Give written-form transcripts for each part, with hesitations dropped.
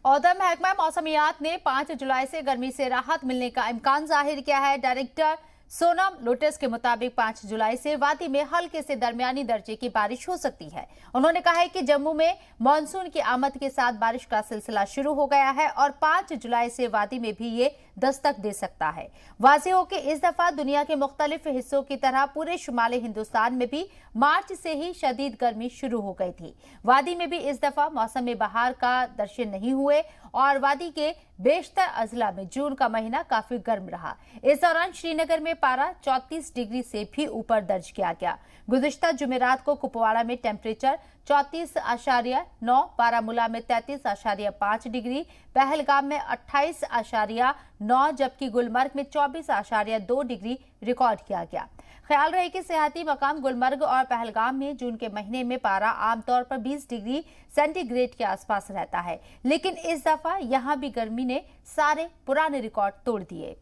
Other महकमा मौसमियात ने 5 जुलाई से गर्मी से राहत मिलने का इम्कान जाहिर किया है। डायरेक्टर सोनम लोटस के मुताबिक 5 जुलाई से वादी में हल्के से दरमियानी दर्जे की बारिश हो सकती है। उन्होंने कहा है कि जम्मू में मानसून की आमद के साथ बारिश का सिलसिला शुरू हो गया है और 5 जुलाई से वादी में भी ये दस्तक दे सकता है। वाज़ेह हो कि इस दफा दुनिया के मुख्तलिफ हिस्सों की तरह पूरे शुमाली हिंदुस्तान में भी मार्च से ही शदीद गर्मी शुरू हो गई थी। वादी में भी इस दफा मौसम में बहार का दर्शन नहीं हुए और वादी के बेशतर अजला में जून का महीना काफी गर्म रहा। इस दौरान श्रीनगर में पारा 34 डिग्री से भी ऊपर दर्ज किया गया। गुज़िश्ता जुमेरात को कुपवाड़ा में टेम्परेचर 34.9, बारामूला में 33.5 डिग्री, पहलगाम में 28.9 जबकि गुलमर्ग में 24.2 डिग्री रिकॉर्ड किया गया। ख्याल रहे कि सियाहती मकाम गुलमर्ग और पहलगाम में जून के महीने में पारा आमतौर पर 20 डिग्री सेंटीग्रेड के आसपास रहता है, लेकिन इस दफा यहां भी गर्मी ने सारे पुराने रिकॉर्ड तोड़ दिए।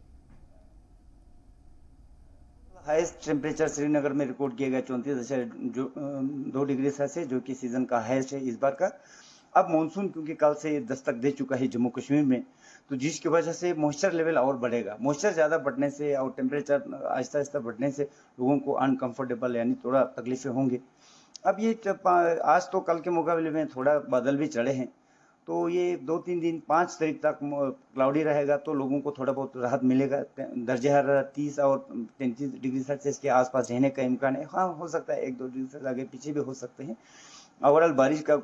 हाईएस्ट टेम्परेचर श्रीनगर में रिकॉर्ड किया गया 34.2 डिग्री सेल्सियस, जो कि सीजन का हाईएस्ट है इस बार का। अब मानसून क्योंकि कल से दस्तक दे चुका है जम्मू कश्मीर में, तो जिसकी वजह से मॉइस्चर लेवल और बढ़ेगा। मॉइस्चर ज़्यादा बढ़ने से और टेम्परेचर आहिस्ता आहिस्ता बढ़ने से लोगों को अनकंफर्टेबल यानी थोड़ा तकलीफें होंगी। अब ये आज तो कल के मुकाबले में थोड़ा बादल भी चढ़े हैं, तो ये 2-3 दिन 5 तारीख तक क्लाउडी रहेगा, तो लोगों को थोड़ा बहुत राहत मिलेगा। दर्जे हरारत 30 और 33 डिग्री सेल्सियस के आसपास रहने का इम्कान है। हाँ, हो सकता है 1-2 डिग्री से आगे पीछे भी हो सकते हैं। ओवरऑल बारिश का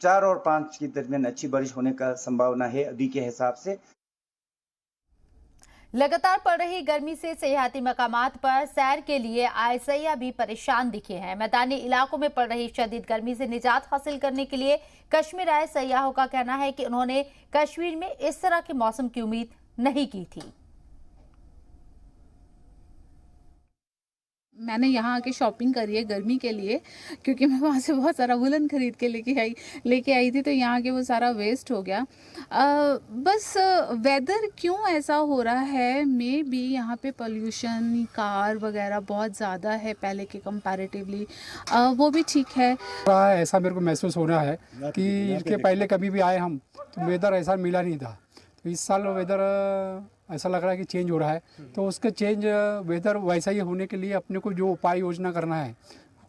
4 और 5 के दरमियान अच्छी बारिश होने का संभावना है अभी के हिसाब से। लगातार पड़ रही गर्मी से सियाहती मकामात पर सैर के लिए आए सैयाह भी परेशान दिखे हैं। मैदानी इलाकों में पड़ रही शदीद गर्मी से निजात हासिल करने के लिए कश्मीर आए सैयाहों का कहना है कि उन्होंने कश्मीर में इस तरह के मौसम की उम्मीद नहीं की थी। मैंने यहाँ आके शॉपिंग करी है गर्मी के लिए, क्योंकि मैं वहाँ से बहुत सारा वुलन खरीद के लेके आई थी, तो यहाँ के वो सारा वेस्ट हो गया। बस वेदर क्यों ऐसा हो रहा है, मे बी यहाँ पे पोल्यूशन, कार वगैरह बहुत ज़्यादा है पहले के कंपैरेटिवली, वो भी ठीक है। ऐसा मेरे को महसूस हो रहा है कि इसके पहले कभी भी आए हम तो वेदर ऐसा मिला नहीं था, तो इस साल वेदर ऐसा लग रहा है कि चेंज हो रहा है। तो उसके चेंज वेदर वैसा ही होने के लिए अपने को जो उपाय योजना करना है,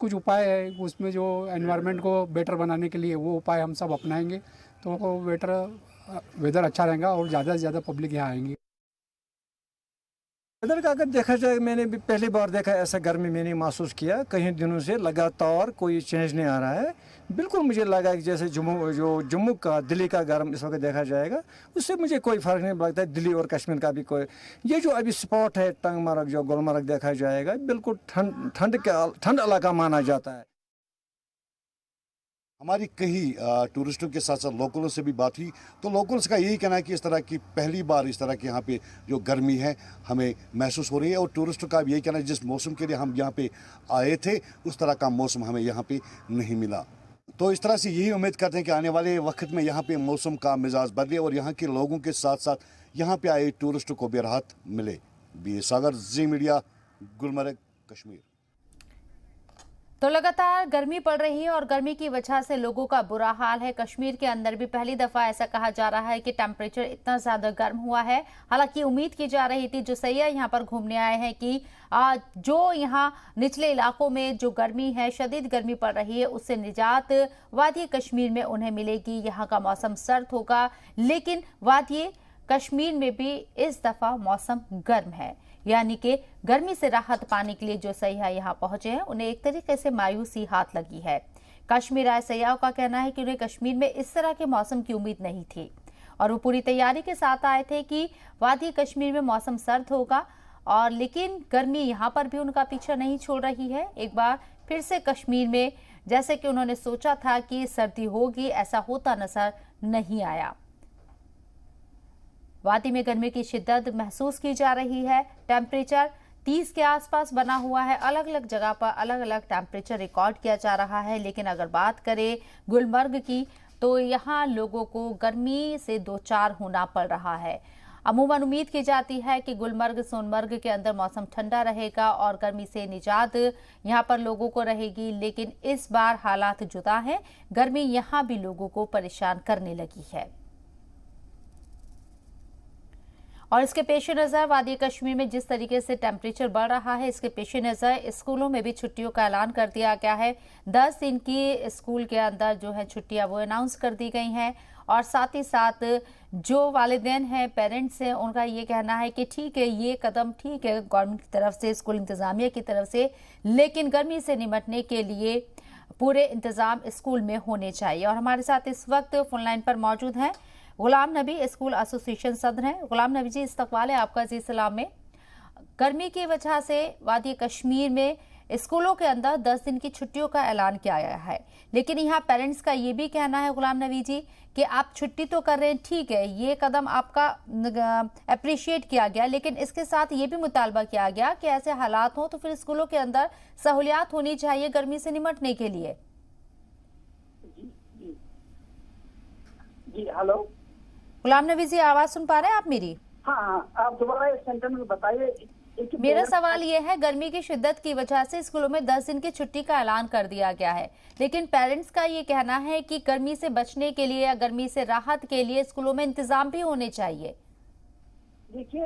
कुछ उपाय है उसमें, जो एनवायरनमेंट को बेटर बनाने के लिए वो उपाय हम सब अपनाएंगे तो वेदर अच्छा रहेगा और ज़्यादा से ज़्यादा पब्लिक यहाँ आएंगी। वेदर का अगर देखा जाए, मैंने भी पहली बार देखा ऐसा गर्मी मैंने महसूस किया। कई दिनों से लगातार कोई चेंज नहीं आ रहा है। बिल्कुल मुझे लगा कि जैसे जम्मू का दिल्ली का गर्म इस वक्त देखा जाएगा, उससे मुझे कोई फ़र्क नहीं लगता है। दिल्ली और कश्मीर का भी कोई, ये जो अभी स्पॉट है टंगमर्ग, जो गुलमर्ग देखा जाएगा, बिल्कुल ठंड इलाका माना जाता है। हमारी कई टूरिस्टों के साथ साथ लोकलों से भी बात हुई, तो लोकल्स का यही कहना है कि इस तरह की पहली बार इस तरह की यहाँ पे जो गर्मी है हमें महसूस हो रही है, और टूरिस्टों का भी यही कहना है जिस मौसम के लिए हम यहाँ पे आए थे उस तरह का मौसम हमें यहाँ पे नहीं मिला। तो इस तरह से यही उम्मीद करते हैं कि आने वाले वक्त में यहाँ पे मौसम का मिजाज बदले और यहाँ के लोगों के साथ साथ यहाँ पे आए टूरिस्टों को भी राहत मिले। बी सागर, जी मीडिया, गुलमर्ग, कश्मीर। तो लगातार गर्मी पड़ रही है और गर्मी की वजह से लोगों का बुरा हाल है। कश्मीर के अंदर भी पहली दफा ऐसा कहा जा रहा है कि टेम्परेचर इतना ज्यादा गर्म हुआ है। हालांकि उम्मीद की जा रही थी, जो सैयाह यहाँ पर घूमने आए हैं, कि जो यहाँ निचले इलाकों में जो गर्मी है, शदीद गर्मी पड़ रही है, उससे निजात वादी कश्मीर में उन्हें मिलेगी। यहाँ का मौसम सर्द होगा, लेकिन वादी कश्मीर में भी इस दफा मौसम गर्म है, यानी कि गर्मी से राहत पाने के लिए जो सैयाह यहाँ पहुंचे हैं उन्हें एक तरीके से मायूसी हाथ लगी है। कश्मीर आए सैयाहों का कहना है कि उन्हें कश्मीर में इस तरह के मौसम की उम्मीद नहीं थी और वो पूरी तैयारी के साथ आए थे कि वादी कश्मीर में मौसम सर्द होगा, और लेकिन गर्मी यहाँ पर भी उनका पीछा नहीं छोड़ रही है। एक बार फिर से कश्मीर में जैसे कि उन्होंने सोचा था कि सर्दी होगी, ऐसा होता नजर नहीं आया। वादी में गर्मी की शिद्दत महसूस की जा रही है। टेम्परेचर 30 के आसपास बना हुआ है। अलग अलग जगह पर अलग अलग टेम्परेचर रिकॉर्ड किया जा रहा है। लेकिन अगर बात करें गुलमर्ग की, तो यहाँ लोगों को गर्मी से दो चार होना पड़ रहा है। अमूमन उम्मीद की जाती है कि गुलमर्ग, सोनमर्ग के अंदर मौसम ठंडा रहेगा और गर्मी से निजात यहाँ पर लोगों को रहेगी, लेकिन इस बार हालात जुदा हैं। गर्मी यहाँ भी लोगों को परेशान करने लगी है। और इसके पेश नज़र वादी कश्मीर में जिस तरीके से टेम्परेचर बढ़ रहा है, इसके पेश नज़र स्कूलों में भी छुट्टियों का ऐलान कर दिया गया है। 10 दिन की स्कूल के अंदर जो है छुट्टियां वो अनाउंस कर दी गई हैं और साथ ही साथ जो वालिदैन हैं, पेरेंट्स हैं, उनका ये कहना है कि ठीक है, ये कदम ठीक है गवर्नमेंट की तरफ से, स्कूल इंतजामिया की तरफ से, लेकिन गर्मी से निपटने के लिए पूरे इंतजाम स्कूल में होने चाहिए। और हमारे साथ इस वक्त फोन लाइन पर मौजूद हैं गुलाम नबी, स्कूल एसोसिएशन सदर हैं। गुलाम नबी जी, इस्तकबाल है आपका जी सलाम में। गर्मी की वजह से वादी कश्मीर में स्कूलों के अंदर 10 दिन की छुट्टियों का ऐलान किया गया है, लेकिन यहाँ पेरेंट्स का ये भी कहना है गुलाम नबी जी कि आप छुट्टी तो कर रहे हैं, ठीक है, ये कदम आपका अप्रिशिएट किया गया, लेकिन इसके साथ ये भी मुतालबा किया गया कि ऐसे हालात हो तो फिर स्कूलों के अंदर सहूलियात होनी चाहिए गर्मी से निपटने के लिए। जी हेलो गुलाम नबी जी, आवाज सुन पा रहे हैं आप मेरी? हाँ, आप दोबारा इस सेंटेंस में बताइए। मेरा सवाल ये है, गर्मी की शिद्दत की वजह से स्कूलों में 10 दिन की छुट्टी का ऐलान कर दिया गया है, लेकिन पेरेंट्स का ये कहना है कि गर्मी से बचने के लिए या गर्मी से राहत के लिए स्कूलों में इंतजाम भी होने चाहिए। देखिए,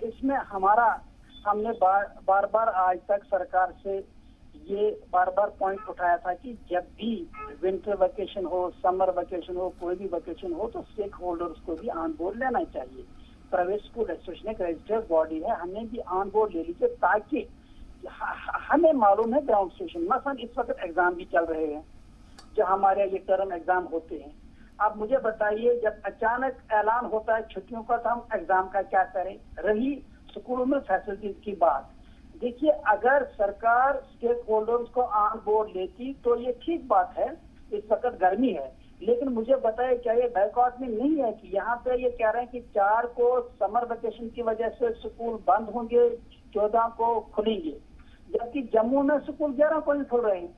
इसमें हमने बार बार आज तक सरकार से ये बार बार पॉइंट उठाया था कि जब भी विंटर वेकेशन हो, समर वेकेशन हो, कोई भी वेकेशन हो, तो स्टेक होल्डर्स को भी ऑन बोर्ड लेना चाहिए। प्राइवेट स्कूल एसोसिएशन एक रजिस्टर्ड बॉडी है, हमने भी ऑन बोर्ड ले लीजिए, ताकि हमें मालूम है ग्राउंड स्टेशन, मसलन इस वक्त एग्जाम भी चल रहे हैं, जो हमारे ये टर्म एग्जाम होते हैं। अब मुझे बताइए, जब अचानक ऐलान होता है छुट्टियों का, तो हम एग्जाम का क्या करें? रही स्कूलों में फैसिलिटीज की बात, देखिए, अगर सरकार स्टेक होल्डर्स को ऑन बोर्ड लेती तो ये ठीक बात है, इस वक्त गर्मी है, लेकिन मुझे बताए क्या ये बैकआउट में नहीं है कि यहाँ पे ये कह रहे हैं कि 4 को समर वेकेशन की वजह से स्कूल बंद होंगे, 14 को खुलेंगे, जबकि जम्मू में स्कूल 11 को ही खुल रहे हैं।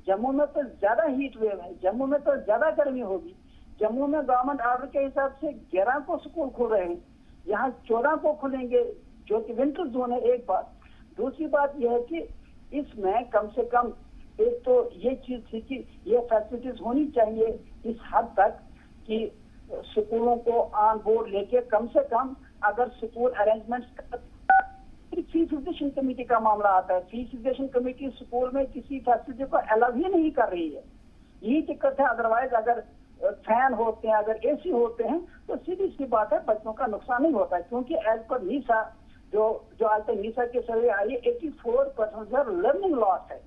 जम्मू में तो ज्यादा हीट वेव है, जम्मू में तो ज्यादा गर्मी होगी। जम्मू में गवर्नमेंट ऑर्डर के हिसाब से 11 को स्कूल खुल रहे हैं, यहाँ 14 को खुलेंगे, जो कि विंटर जोन है। एक बात, दूसरी बात यह है कि इसमें कम से कम एक तो ये चीज थी कि ये फैसिलिटीज होनी चाहिए इस हद तक कि स्कूलों को ऑन बोर्ड लेके कम से कम, अगर स्कूल अरेंजमेंट्स, फी फिजिशियन कमेटी का मामला आता है, फी फिजिशियन कमेटी स्कूल में किसी फैसिलिटी को अलाउ ही नहीं कर रही है, यही दिक्कत है। अदरवाइज अगर फैन होते हैं, अगर एसी होते हैं, तो सीधी सी बात है, बच्चों का नुकसान नहीं होता है, क्योंकि एज पर नीसा जो आज तक नीसा के सर्वे आई है, 84% लर्निंग लॉस है।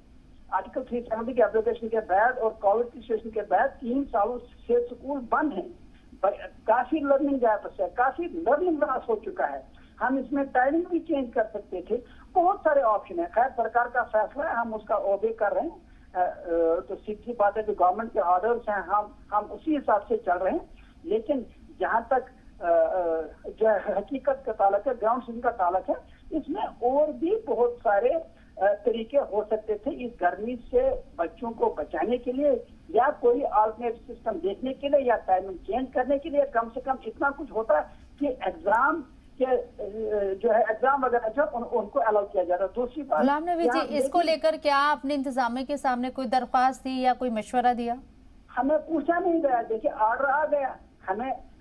आर्टिकल 370 के एप्लीकेशन के बाद और कोविड की सिचुएशन के बाद 3 सालों से स्कूल बंद हैं, काफी लर्निंग गैप है, काफी लर्निंग लॉस हो चुका है। हम इसमें टाइमिंग भी चेंज कर सकते थे, बहुत सारे ऑप्शन है। खैर, सरकार का फैसला है, हम उसका ओबे कर रहे हैं, तो सीधी बात है, जो गवर्नमेंट के ऑर्डर्स हैं हम उसी हिसाब से चल रहे हैं। लेकिन जहाँ तक जो हकीकत का ताल्लुक है, ग्राउंड सीन का ताल्लुक है, इसमें और भी बहुत सारे तरीके हो सकते थे इस गर्मी से बच्चों को बचाने के लिए, या कोई अल्टरनेट सिस्टम देखने के लिए, या टाइमिंग चेंज करने के लिए। कम से कम इतना कुछ होता है कि एग्जाम के जो है एग्जाम वगैरह जो उनको अलाउ किया जा रहा है। दूसरी बात, गुलाम नबी जी, इसको लेकर क्या आपने इंतजामिया के सामने कोई दरख्वास्त दी या कोई मशवरा दिया? हमें पूछा नहीं गया। देखिए, ऑर्डर आ गया,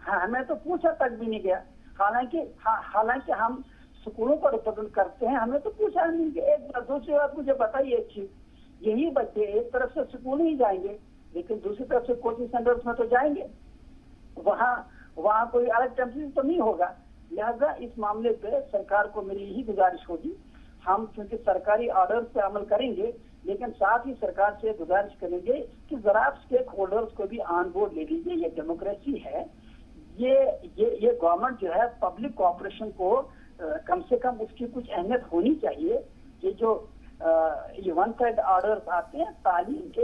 हमें तो पूछा तक भी नहीं गया। हालांकि हम स्कूलों को रिप्रेजेंट करते हैं, हमें तो पूछा नहीं गया। एक बार, दूसरी बात मुझे बताइए एक चीज, यही बच्चे एक तरफ से स्कूल ही जाएंगे, लेकिन दूसरी तरफ से कोचिंग सेंटर्स में तो जाएंगे, वहाँ कोई अलग टेम्परेचर तो नहीं होगा। लिहाजा इस मामले पे सरकार को मेरी यही गुजारिश होगी, हम चूंकि सरकारी ऑर्डर पे अमल करेंगे, लेकिन साथ ही सरकार से गुजारिश करेंगे कि जरा आप स्टेक होल्डर्स को भी ऑन बोर्ड ले लीजिए। ये डेमोक्रेसी है, ये गवर्नमेंट जो है पब्लिक कॉर्पोरेशन को कम से कम उसकी कुछ अहमियत होनी चाहिए। ये जो ये वन साइड ऑर्डर्स आते हैं, तालीम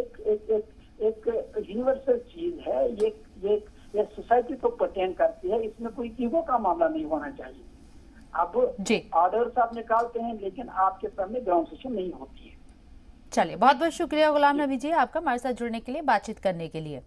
एक यूनिवर्सल चीज है, ये सोसाइटी को पर्टेन करती है, इसमें कोई ईगो का मामला नहीं होना चाहिए। अब ऑर्डर्स आप निकालते हैं, लेकिन आपके सामने ग्राउंड सिचुएशन नहीं होती है। चलिए, बहुत बहुत शुक्रिया गुलाम नबी जी आपका हमारे साथ जुड़ने के लिए, बातचीत करने के लिए।